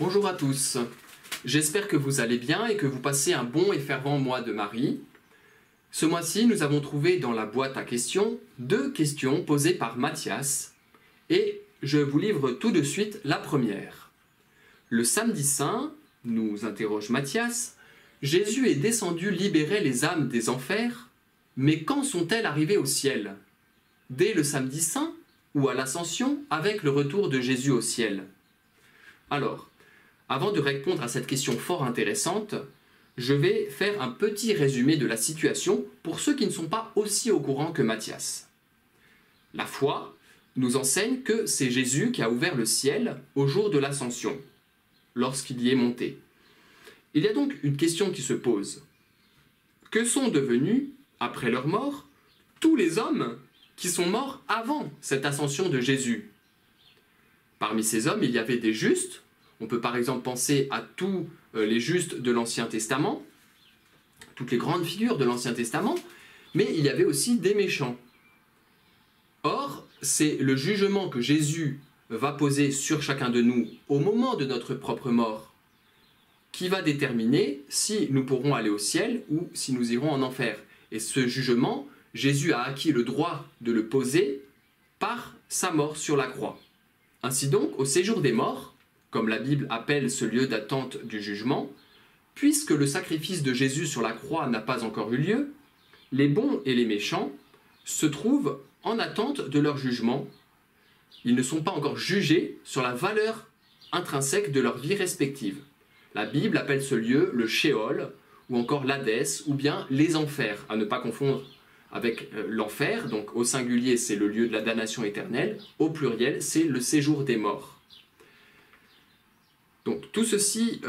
Bonjour à tous, j'espère que vous allez bien et que vous passez un bon et fervent mois de Marie. Ce mois-ci, nous avons trouvé dans la boîte à questions 2 questions posées par Mathias et je vous livre tout de suite la première. Le samedi saint, nous interroge Mathias, Jésus est descendu libérer les âmes des enfers, mais quand sont-elles arrivées au ciel? Dès le samedi saint ou à l'ascension avec le retour de Jésus au ciel? Alors, avant de répondre à cette question fort intéressante, je vais faire un petit résumé de la situation pour ceux qui ne sont pas aussi au courant que Mathias. La foi nous enseigne que c'est Jésus qui a ouvert le ciel au jour de l'ascension, lorsqu'il y est monté. Il y a donc une question qui se pose. Que sont devenus, après leur mort, tous les hommes qui sont morts avant cette ascension de Jésus? Parmi ces hommes, il y avait des justes. On peut par exemple penser à tous les justes de l'Ancien Testament, toutes les grandes figures de l'Ancien Testament, mais il y avait aussi des méchants. Or, c'est le jugement que Jésus va poser sur chacun de nous au moment de notre propre mort qui va déterminer si nous pourrons aller au ciel ou si nous irons en enfer. Et ce jugement, Jésus a acquis le droit de le poser par sa mort sur la croix. Ainsi donc, au séjour des morts, comme la Bible appelle ce lieu d'attente du jugement, puisque le sacrifice de Jésus sur la croix n'a pas encore eu lieu, les bons et les méchants se trouvent en attente de leur jugement. Ils ne sont pas encore jugés sur la valeur intrinsèque de leur vie respective. La Bible appelle ce lieu le Sheol, ou encore l'Hadès, ou bien les enfers, à ne pas confondre avec l'enfer. Donc au singulier, c'est le lieu de la damnation éternelle, au pluriel, c'est le séjour des morts. Donc tout ceci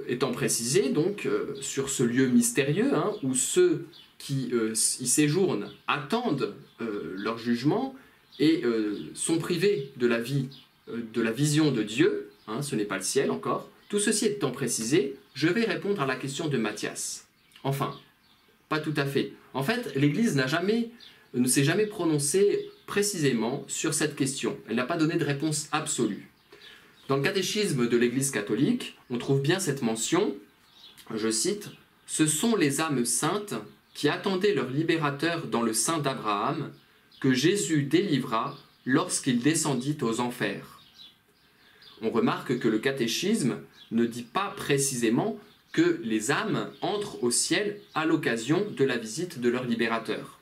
étant précisé donc, sur ce lieu mystérieux, où ceux qui y séjournent attendent leur jugement et sont privés de la vie, de la vision de Dieu, ce n'est pas le ciel encore. Tout ceci étant précisé, je vais répondre à la question de Mathias. Enfin, pas tout à fait. En fait, l'Église ne s'est jamais prononcée précisément sur cette question. Elle n'a pas donné de réponse absolue. Dans le catéchisme de l'Église catholique, on trouve bien cette mention, je cite, « Ce sont les âmes saintes qui attendaient leur libérateur dans le sein d'Abraham, que Jésus délivra lorsqu'il descendit aux enfers. » On remarque que le catéchisme ne dit pas précisément que les âmes entrent au ciel à l'occasion de la visite de leur libérateur.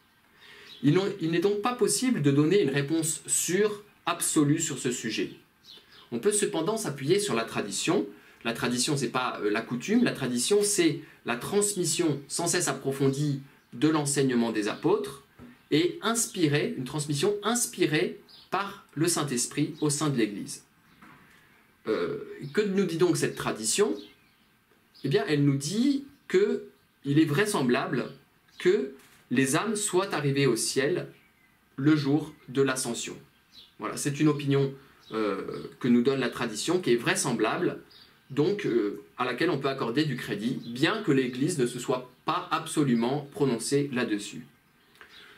Il n'est donc pas possible de donner une réponse sûre, absolue sur ce sujet. On peut cependant s'appuyer sur la tradition. La tradition, ce n'est pas la coutume, la tradition, c'est la transmission sans cesse approfondie de l'enseignement des apôtres et une transmission inspirée par le Saint-Esprit au sein de l'Église. Que nous dit donc cette tradition? Eh bien, elle nous dit qu'il est vraisemblable que les âmes soient arrivées au ciel le jour de l'ascension. Voilà, c'est une opinion que nous donne la tradition, qui est vraisemblable, donc à laquelle on peut accorder du crédit, bien que l'Église ne se soit pas absolument prononcée là-dessus.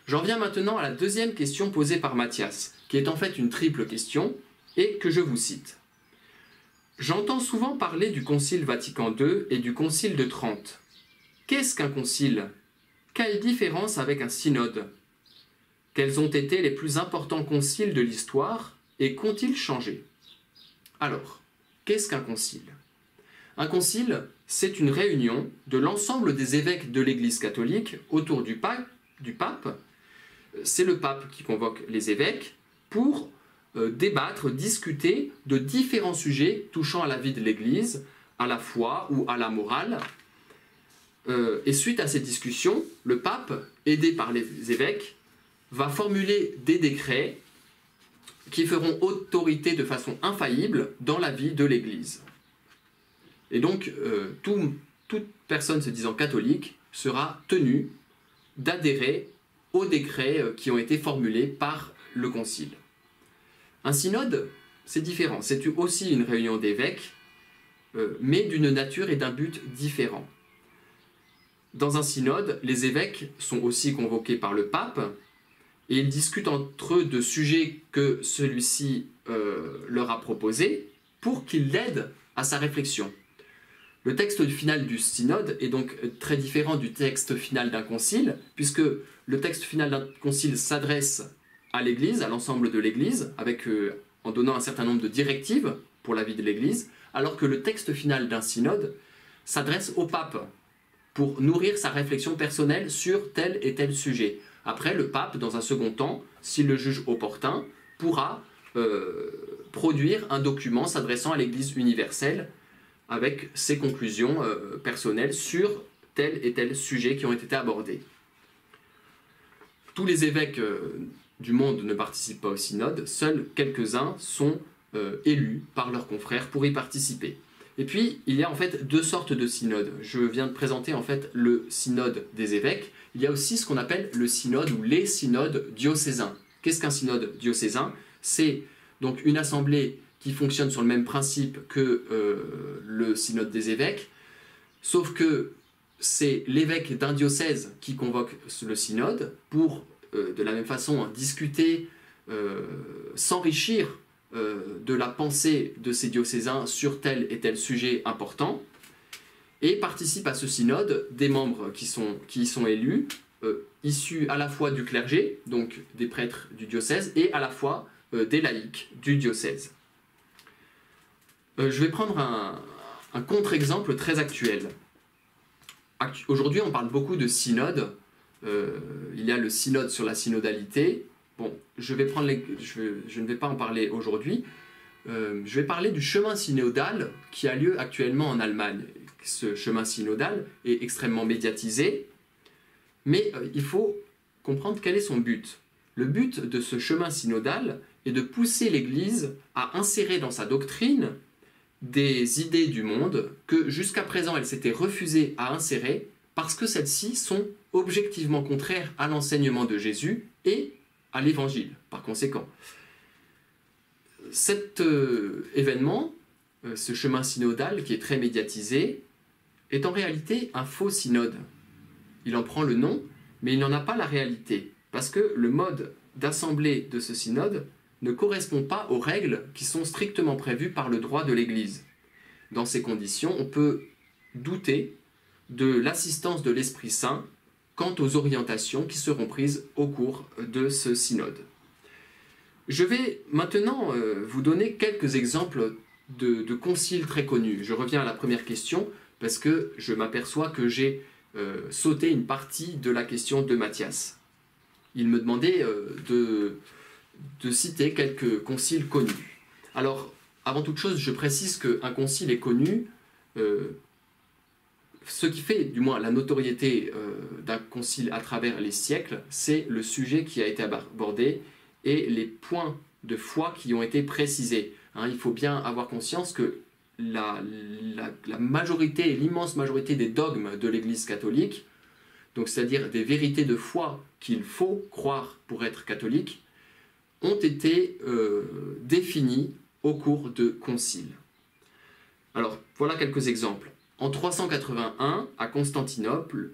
J'en viens maintenant à la deuxième question posée par Mathias, qui est en fait une triple question, et que je vous cite. J'entends souvent parler du Concile Vatican II et du Concile de Trente. Qu'est-ce qu'un concile? Quelle différence avec un synode? Quels ont été les plus importants conciles de l'histoire et qu'ont-ils changé? Alors, qu'est-ce qu'un concile? Un concile, c'est une réunion de l'ensemble des évêques de l'Église catholique autour du pape. C'est le pape qui convoque les évêques pour débattre, discuter de différents sujets touchant à la vie de l'Église, à la foi ou à la morale. Et suite à ces discussions, le pape, aidé par les évêques, va formuler des décrets qui feront autorité de façon infaillible dans la vie de l'Église. Et donc, toute personne se disant catholique sera tenue d'adhérer aux décrets qui ont été formulés par le Concile. Un synode, c'est différent. C'est aussi une réunion d'évêques, mais d'une nature et d'un but différents. Dans un synode, les évêques sont aussi convoqués par le pape et ils discutent entre eux de sujets que celui-ci leur a proposés pour qu'il l'aide à sa réflexion. Le texte final du synode est donc très différent du texte final d'un concile, puisque le texte final d'un concile s'adresse à l'Église, à l'ensemble de l'Église, en donnant un certain nombre de directives pour la vie de l'Église, alors que le texte final d'un synode s'adresse au pape pour nourrir sa réflexion personnelle sur tel et tel sujet. Après, le pape, dans un second temps, s'il le juge opportun, pourra produire un document s'adressant à l'Église universelle avec ses conclusions personnelles sur tel et tel sujet qui ont été abordés. Tous les évêques du monde ne participent pas au synode, seuls quelques-uns sont élus par leurs confrères pour y participer. Et puis, il y a en fait deux sortes de synodes. Je viens de présenter en fait le synode des évêques. Il y a aussi ce qu'on appelle le synode ou les synodes diocésains. Qu'est-ce qu'un synode diocésain? C'est donc une assemblée qui fonctionne sur le même principe que le synode des évêques, sauf que c'est l'évêque d'un diocèse qui convoque le synode pour, de la même façon, discuter, s'enrichir de la pensée de ces diocésains sur tel et tel sujet important, et participent à ce synode des membres qui y sont élus, issus à la fois du clergé, donc des prêtres du diocèse, et à la fois des laïcs du diocèse. Je vais prendre un contre-exemple très actuel. Aujourd'hui, on parle beaucoup de synode. Il y a le synode sur la synodalité. Bon, je ne vais pas en parler aujourd'hui. Je vais parler du chemin synodal qui a lieu actuellement en Allemagne. Ce chemin synodal est extrêmement médiatisé, mais il faut comprendre quel est son but. Le but de ce chemin synodal est de pousser l'Église à insérer dans sa doctrine des idées du monde que jusqu'à présent elle s'était refusée à insérer parce que celles-ci sont objectivement contraires à l'enseignement de Jésus et à l'Évangile, par conséquent. Cet événement, ce chemin synodal qui est très médiatisé, est en réalité un faux synode. Il en prend le nom, mais il n'en a pas la réalité, parce que le mode d'assemblée de ce synode ne correspond pas aux règles qui sont strictement prévues par le droit de l'Église. Dans ces conditions, on peut douter de l'assistance de l'Esprit Saint quant aux orientations qui seront prises au cours de ce synode. Je vais maintenant vous donner quelques exemples de conciles très connus. Je reviens à la première question parce que je m'aperçois que j'ai sauté une partie de la question de Matthias. Il me demandait de citer quelques conciles connus. Alors, avant toute chose, je précise qu'un concile est connu. Ce qui fait, du moins, la notoriété d'un concile à travers les siècles, c'est le sujet qui a été abordé et les points de foi qui ont été précisés. Il faut bien avoir conscience que la majorité, l'immense majorité des dogmes de l'Église catholique, donc c'est-à-dire des vérités de foi qu'il faut croire pour être catholique, ont été définis au cours de conciles. Alors, voilà quelques exemples. En 381, à Constantinople,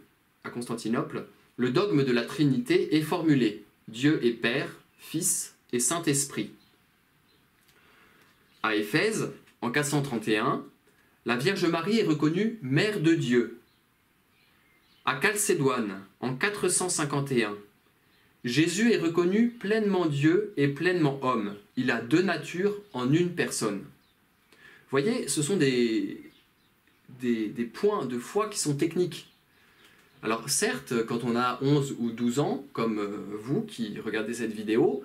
le dogme de la Trinité est formulé. Dieu est Père, Fils et Saint-Esprit. À Éphèse, en 431, la Vierge Marie est reconnue Mère de Dieu. À Chalcédoine, en 451, Jésus est reconnu pleinement Dieu et pleinement homme. Il a deux natures en une personne. Vous voyez, ce sont des points de foi qui sont techniques. Alors certes, quand on a 11 ou 12 ans, comme vous qui regardez cette vidéo,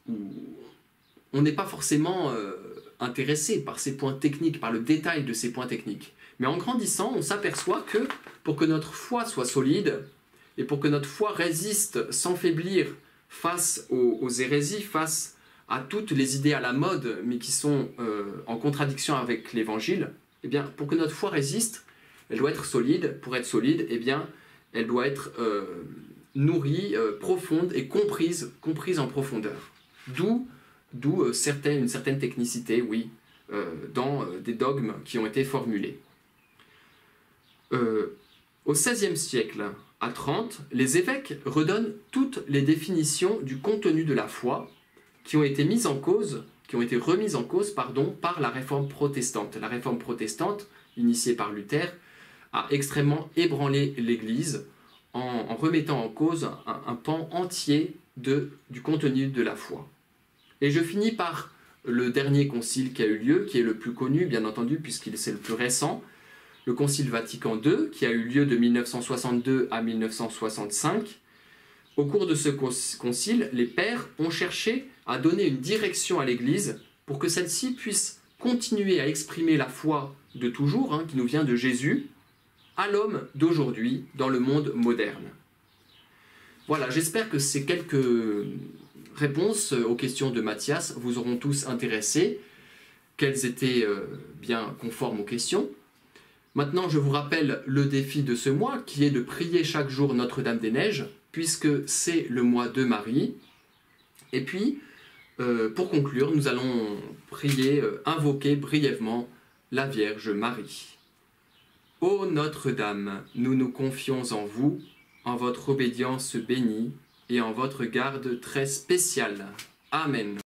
on n'est pas forcément intéressé par ces points techniques, par le détail de ces points techniques. Mais en grandissant, on s'aperçoit que pour que notre foi soit solide, et pour que notre foi résiste sans faiblir face aux hérésies, face à toutes les idées à la mode, mais qui sont en contradiction avec l'Évangile, eh bien, pour que notre foi résiste, elle doit être solide. Pour être solide, eh bien, elle doit être nourrie, profonde et comprise en profondeur. D'où une certaine technicité, oui, dans des dogmes qui ont été formulés. Au XVIe siècle, à Trente, les évêques redonnent toutes les définitions du contenu de la foi qui ont été mises en cause qui ont été remises en cause par la réforme protestante. La réforme protestante, initiée par Luther, a extrêmement ébranlé l'Église en remettant en cause un pan entier du contenu de la foi. Et je finis par le dernier concile qui a eu lieu, qui est le plus connu, bien entendu, c'est le plus récent, le Concile Vatican II, qui a eu lieu de 1962 à 1965. Au cours de ce concile, les pères ont cherché à donner une direction à l'Église pour que celle-ci puisse continuer à exprimer la foi de toujours, qui nous vient de Jésus, à l'homme d'aujourd'hui, dans le monde moderne. Voilà, j'espère que ces quelques réponses aux questions de Mathias vous auront tous intéressés, qu'elles étaient bien conformes aux questions. Maintenant, je vous rappelle le défi de ce mois, qui est de prier chaque jour Notre-Dame-des-Neiges, puisque c'est le mois de Marie. Et puis, pour conclure, nous allons invoquer brièvement la Vierge Marie. Ô Notre-Dame, nous nous confions en vous, en votre obédience bénie et en votre garde très spéciale. Amen.